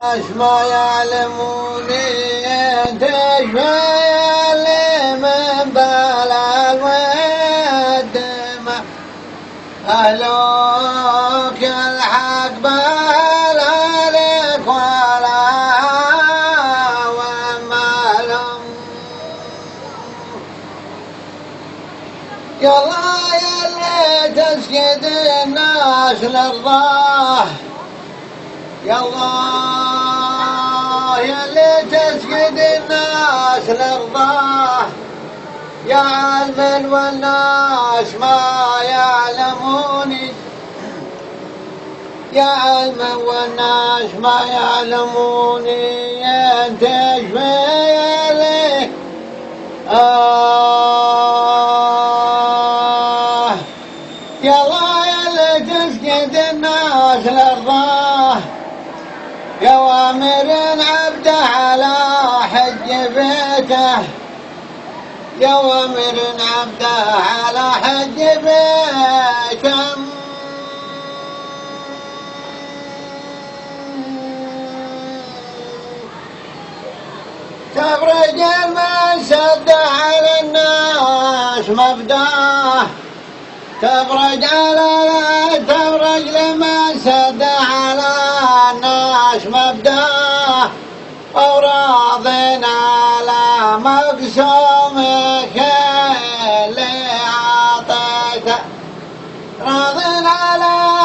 ما يعلموني تشفى اللي من بلا الودمع أهلوك الحق بلا لك ولا ومالهم يلا يلي تسجد الناس للضاه يالله يلي تسجد الناس لرضاه يا علم والناس ما يعلموني يا علم والناس ما يعلموني انت شفيلي يالله يلي تسجد الناس لرضاه يا وامر عبده على حج بيته يا وامر عبده على حج بيته تفرج من سد على الناس مبداه تفرج لمن سد على الناس مبداه وراضين على مقسومك اللي عطيته راضين على